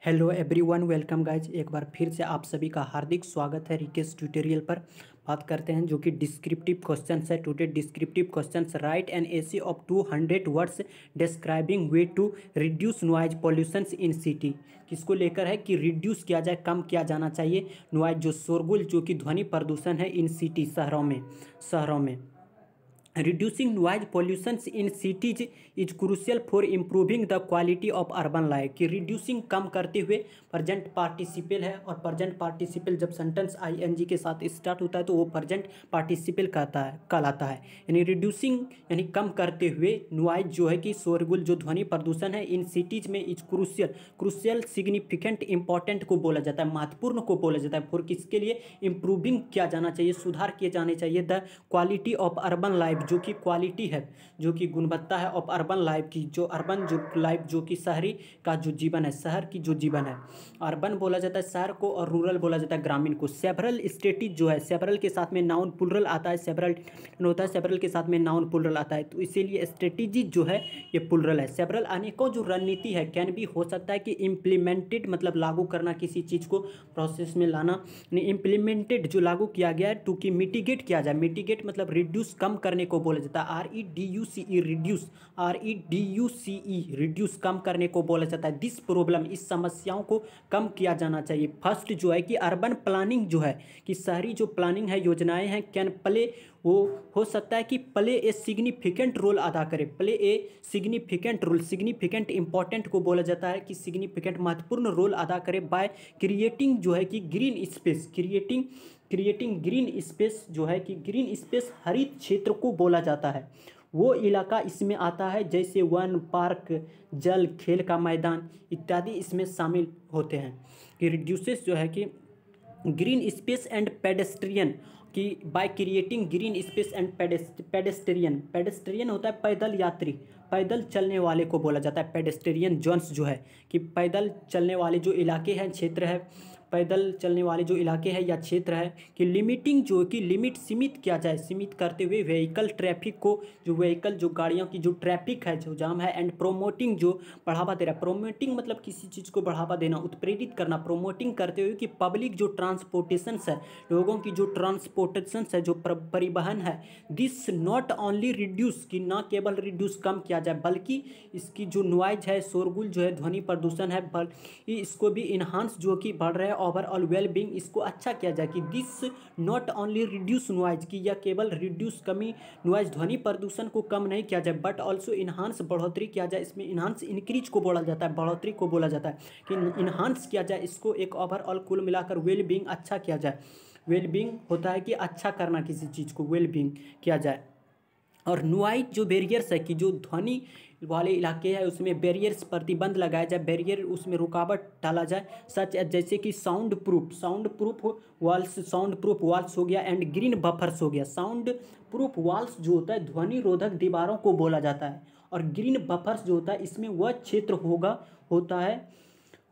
Hello everyone, welcome guys. एक बार फिर से आप सभी का हार्दिक स्वागत है रिकेश ट्यूटोरियल पर। बात करते हैं जो कि डिस्क्रिप्टिव क्वेश्चंस है। Today descriptive questions, write an essay of 200 words describing way to reduce noise pollutions in city. किसको लेकर है कि रिड्यूस किया जाए, कम किया जाना चाहिए नॉइज, जो शोरगुल, जो कि ध्वनि प्रदूषण है इन सिटी, शहरों में reducing noise pollution in cities is crucial for improving the quality of urban life। कि reducing कम करते हुए present participle है, और present participle जब sentence ing के साथ स्टार्ट होता है तो वो present participle कहलाता है। यानी reducing यानी कम करते हुए, noise जो है कि शोरगुल, जो ध्वनि प्रदूषण है इन सिटीज में, इज क्रूशियल सिग्निफिकेंट इंपॉर्टेंट को बोला जाता है, महत्वपूर्ण को बोला जाता है। फॉर किसके लिए? इंप्रूविंग किया जाना चाहिए, सुधार किए जाने चाहिए the quality of urban life, जो कि क्वालिटी है, जो कि गुणवत्ता है ऑफ अर्बन लाइफ की, जो अर्बन जो लाइफ, जो कि शहरी का जो जीवन है, शहर की जो जीवन है। अर्बन बोला जाता है शहर को, और रूरल बोला जाता है ग्रामीण को। सेवरल स्टेटिज जो है, सेवरल के साथ में नाउन प्लुरल आता है, सेवरल होता है, सेवरल के साथ में नाउन प्लुरल आता है, तो इसीलिए स्ट्रेटेजी जो है ये प्लुरल है। सेवरल अनेकों जो रणनीति है, कैन भी हो सकता है कि इम्प्लीमेंटेड मतलब लागू करना, किसी चीज़ को प्रोसेस में लाना, इम्प्लीमेंटेड जो लागू किया गया है, टू की मिटिगेट किया जाए। मिटिगेट मतलब रिड्यूस, कम करने को बोला जाता है। REDUCE रिड्यूस, REDUCE रिड्यूस, कम करने को बोला जाता है। दिस प्रॉब्लम, इस समस्याओं को कम किया जाना चाहिए। फर्स्ट जो है कि अर्बन प्लानिंग जो है कि शहरी जो प्लानिंग है, योजनाएं हैं, कैन प्ले, वो हो सकता है कि प्ले ए सिग्निफिकेंट रोल अदा करे। Play a significant role, significant important को बोला जाता है कि सिग्निफिकेंट महत्वपूर्ण रोल अदा करे बाय क्रिएटिंग जो है कि green space, creating green space जो है कि ग्रीन स्पेस हरित क्षेत्र को बोला जाता है। वो इलाका इसमें आता है जैसे वन, पार्क, जल, खेल का मैदान इत्यादि इसमें शामिल होते हैं। कि रिड्यूसेस जो है कि ग्रीन स्पेस एंड पेडेस्ट्रियन, कि by creating green space and pedestrian होता है पैदल यात्री, पैदल चलने वाले को बोला जाता है पेडेस्ट्रियन जोन्स, जो है कि पैदल चलने वाले जो इलाके हैं, क्षेत्र है, पैदल चलने वाले जो इलाके हैं या क्षेत्र है। कि लिमिटिंग जो कि लिमिट, सीमित किया जाए, सीमित करते हुए व्हीकल ट्रैफिक को, जो व्हीकल, जो गाड़ियों की जो ट्रैफिक है, जो जाम है, एंड प्रोमोटिंग, जो बढ़ावा दे रहा है। प्रोमोटिंग मतलब किसी चीज़ को बढ़ावा देना, उत्प्रेरित करना। प्रोमोटिंग करते हुए कि पब्लिक जो ट्रांसपोर्टेशन है, लोगों की जो ट्रांसपोर्टेशन है, जो परिवहन है, दिस नॉट ओनली रिड्यूस, कि ना केवल रिड्यूस कम किया जाए, बल्कि इसकी जो नॉइज है, शोरगुल जो है, ध्वनि प्रदूषण है, बल्कि इसको भी इन्हांस, जो कि बढ़ रहा है, ओवरऑल वेल बीइंग, इसको अच्छा किया जाए। कि this not only reduce noise, कि यह केवल रिड्यूस, कमी, नॉइज, ध्वनि प्रदूषण को कम नहीं किया जाए, बट ऑल्सो इन्हांस, बढ़ोतरी किया जाए। इसमें इन्हांस, इंक्रीज को बोला जाता है, बढ़ोतरी को बोला जाता है कि इन्हांस किया जाए इसको, एक ओवरऑल कुल मिलाकर वेल बीइंग अच्छा किया जाए। वेल बीइंग होता है कि अच्छा करना, किसी चीज़ को वेल बीइंग किया जाए। और नॉइज जो बैरियर्स है, कि जो ध्वनि वाले इलाके हैं उसमें बैरियर्स, प्रतिबंध लगाया जाए, बैरियर, उसमें रुकावट डाला जाए। सच जैसे कि साउंड प्रूफ वाल्स हो गया, एंड ग्रीन बफर्स हो गया। साउंड प्रूफ वाल्स जो होता है, ध्वनि रोधक दीवारों को बोला जाता है, और ग्रीन बफर्स जो होता है, इसमें वह क्षेत्र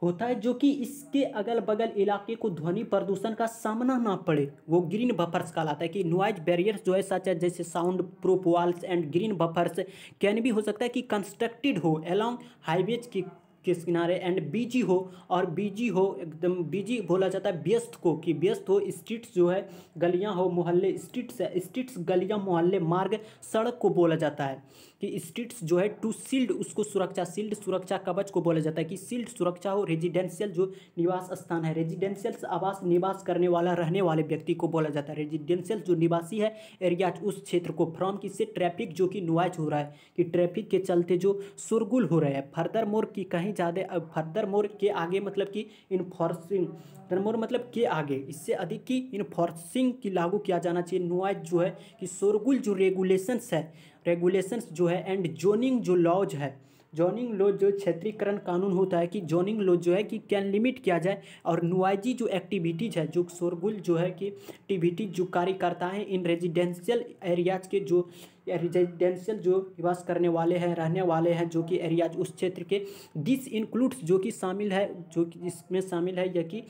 होता है जो कि इसके अगल बगल इलाके को ध्वनि प्रदूषण का सामना ना पड़े, वो ग्रीन बफर्स कहलाता है। कि नॉइज बैरियर्स जो है, सच है जैसे sound proof walls and green buffers, can भी हो सकता है कि कंस्ट्रक्टेड हो अलोंग हाईवेज के किनारे, एंड बिजी हो, और बिजी हो, एकदम बिजी बोला जाता है व्यस्त को, कि व्यस्त हो। स्ट्रीट्स जो है, गलियां हो, मोहल्ले, स्ट्रीट्स गलियां, मोहल्ले, मार्ग, सड़क को बोला जाता है। कि स्ट्रीट्स जो है, टू शील्ड, उसको सुरक्षा, शील्ड सुरक्षा कवच को बोला जाता है। कि शील्ड सुरक्षा हो। रेजिडेंशियल जो निवास स्थान है, रेजिडेंशियल आवास, निवास करने वाला, रहने वाले व्यक्ति को बोला जाता है। रेजिडेंशियल जो निवासी है, एरिया, उस क्षेत्र को। फ्रॉम किससे? ट्रैफिक, जो कि नॉइज हो रहा है, कि ट्रैफिक के चलते जो शोरगुल हो रहा है। फर्दर मोर की कहीं ज़्यादा, फर्दर मोर के आगे मतलब कि इन्फोर्सिंग, मोर मतलब के आगे, इससे अधिक की इन्फोर्सिंग की लागू किया जाना चाहिए। नॉइज जो है कि शोरगुल जो रेगुलेशंस जो है, एंड जोनिंग जो लॉज है, जोनिंग लॉ जो क्षेत्रीकरण कानून होता है, कि जोनिंग लॉ जो है कि कैन लिमिट किया जाए। और नॉइजी जो एक्टिविटीज़ है, जो शोरगुल जो है कि एक्टिविटीज जो कार्य करता है इन रेजिडेंशियल एरियाज के, जो रेजिडेंशियल जो निवास करने वाले हैं, रहने वाले हैं, जो कि एरियाज उस क्षेत्र के। दिस इंक्लूड्स जो कि शामिल है, जो कि इसमें शामिल है, या कि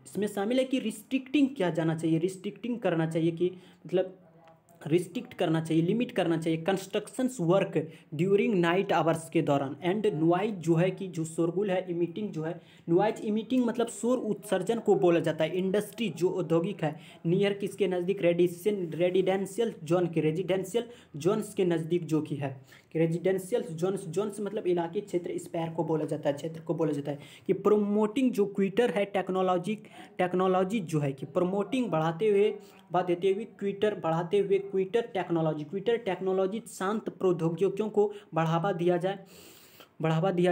इसमें शामिल है कि रिस्ट्रिक्टिंग किया जाना चाहिए, रिस्ट्रिक्टिंग करना चाहिए, कि मतलब रिस्ट्रिक्ट करना चाहिए, लिमिट करना चाहिए constructions work during night hours के दौरान। एंड नॉइज जो है कि जो शोरगुल है, इमिटिंग जो है, नॉइज इमिटिंग मतलब शोर उत्सर्जन को बोला जाता है। इंडस्ट्री जो औद्योगिक है, नियर किसके नज़दीक, रेजिडेंशियल जोन के, रेजिडेंशियल जोन्स के नज़दीक जो कि है, रेजिडेंशियल जोन्स, जोन्स मतलब इलाके, क्षेत्र, स्पैर को बोला जाता है, क्षेत्र को बोला जाता है। कि प्रोमोटिंग जो क्विटर है, टेक्नोलॉजी जो है कि प्रोमोटिंग बढ़ाते हुए, बात देते हुए, क्विटर बढ़ाते हुए, क्विटर टेक्नोलॉजी शांत प्रौद्योगिकियों को बढ़ावा दिया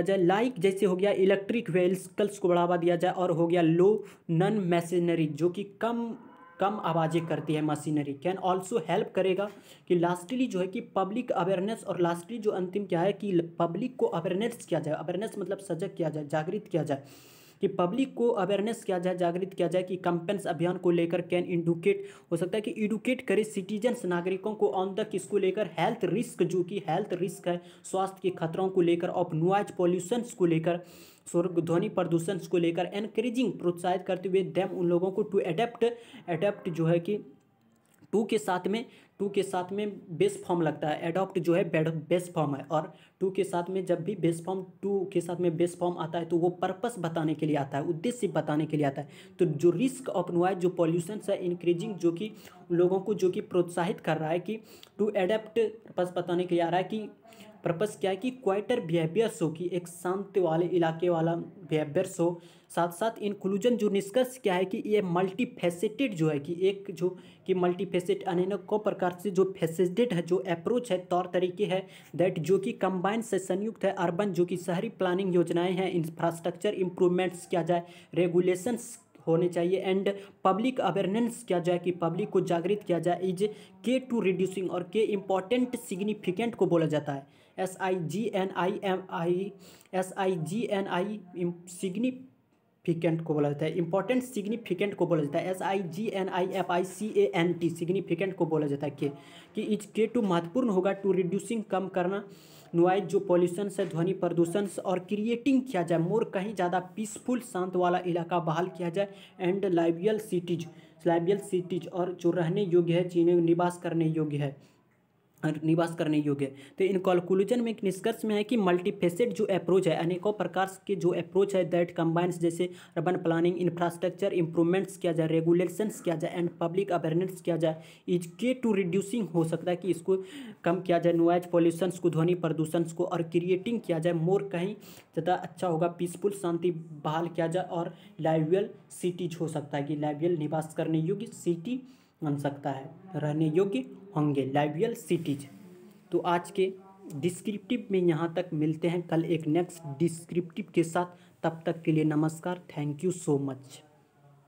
जाए, लाइक जैसे हो गया इलेक्ट्रिक व्हीकल्स को बढ़ावा दिया जाए, और हो गया लो नन मशीनरी जो कि कम आवाज़ें करती है मशीनरी, कैन ऑल्सो हेल्प करेगा। कि लास्टली जो है कि पब्लिक अवेयरनेस, और लास्टली जो अंतिम क्या है कि पब्लिक को अवेयरनेस किया जाए, अवेयरनेस मतलब सजग किया जाए, जागृत किया जाए, कि पब्लिक को अवेयरनेस किया जाए, जागृत किया जाए कि कैंपेन्स अभियान को लेकर कैन इंडुकेट, हो सकता है कि एडुकेट करे सिटीजन्स, नागरिकों को ऑन द किसको लेकर, हेल्थ रिस्क, जो कि हेल्थ रिस्क है, स्वास्थ्य के खतरों को लेकर, ऑफ नॉइज पॉल्यूशंस को लेकर, शोर ध्वनि प्रदूषण को लेकर, एनकरेजिंग प्रोत्साहित करते हुए देम उन लोगों को टू एडेप्ट जो है कि टू के साथ में बेस फॉर्म लगता है, एडॉप्ट जो है बेस फॉर्म है, और टू के साथ में जब भी टू के साथ में बेस फॉर्म आता है तो वो पर्पस बताने के लिए आता है, उद्देश्य बताने के लिए आता है। तो जो रिस्क ऑफ नॉइज जो पॉल्यूशन है इंक्रीजिंग, जो कि लोगों को जो कि प्रोत्साहित कर रहा है कि टू एडेप्ट, पर्पस बताने के लिए आ रहा है कि पर्पस क्या है कि क्वाइटर बिहेवियर्स हो, कि एक शांति वाले इलाके वाला बिहेवियर्स हो। साथ साथ इंक्लूजन जो निष्कर्ष क्या है कि ये मल्टी फेसेटेड जो है कि एक जो कि मल्टी फेसेट अनेकों प्रकार से जो फेसेटेड है, जो अप्रोच है, तौर तरीके है, दैट जो कि कंबाइन से संयुक्त है, अर्बन जो कि शहरी प्लानिंग योजनाएं हैं, इंफ्रास्ट्रक्चर इंप्रूवमेंट्स किया जाए, रेगुलेशंस होने चाहिए, एंड पब्लिक अवेयरनेस किया जाए कि पब्लिक को जागृत किया जाए। इज के टू रिड्यूसिंग, और के इम्पॉर्टेंट सिग्निफिकेंट को बोला जाता है, SIGNI सिग्निफिकेंट को बोला जाता है, इंपॉर्टेंट सिग्निफिकेंट को बोला जाता है, SIGNIFICANT सिग्निफिकेंट को बोला जाता है कि इज के टू महत्वपूर्ण होगा, टू रिड्यूसिंग कम करना, नॉइज जो पॉल्यूशन है, ध्वनि प्रदूषण, और क्रिएटिंग किया जाए मोर कहीं ज़्यादा पीसफुल शांत वाला इलाका बहाल किया जाए, एंड लाइवियल सिटीज और जो रहने योग्य है, चीनें निवास करने योग्य है। तो इन कंक्लूजन में एक निष्कर्ष में है कि मल्टीफेसेट जो अप्रोच है, अनेकों प्रकार के जो अप्रोच है, दैट कंबाइंस, जैसे अर्बन प्लानिंग, इंफ्रास्ट्रक्चर इंप्रूवमेंट्स किया जाए, रेगुलेशंस किया जाए, एंड पब्लिक अवेयरनेस किया जाए, इज के टू रिड्यूसिंग, हो सकता है कि इसको कम किया जाए, नॉइज पॉल्यूशंस को, ध्वनि प्रदूषण को, और क्रिएटिंग किया जाए मोर कहीं ज़्यादा अच्छा होगा, पीसफुल शांति बहाल किया जाए, और लाइवियल सिटीज हो सकता है कि लाइवियल निवास करने योग्य सिटी बन सकता है, रहने योग्य होंगे लाइवियल सिटीज। तो आज के डिस्क्रिप्टिव में यहाँ तक, मिलते हैं कल एक नेक्स्ट डिस्क्रिप्टिव के साथ, तब तक के लिए नमस्कार, थैंक यू सो मच।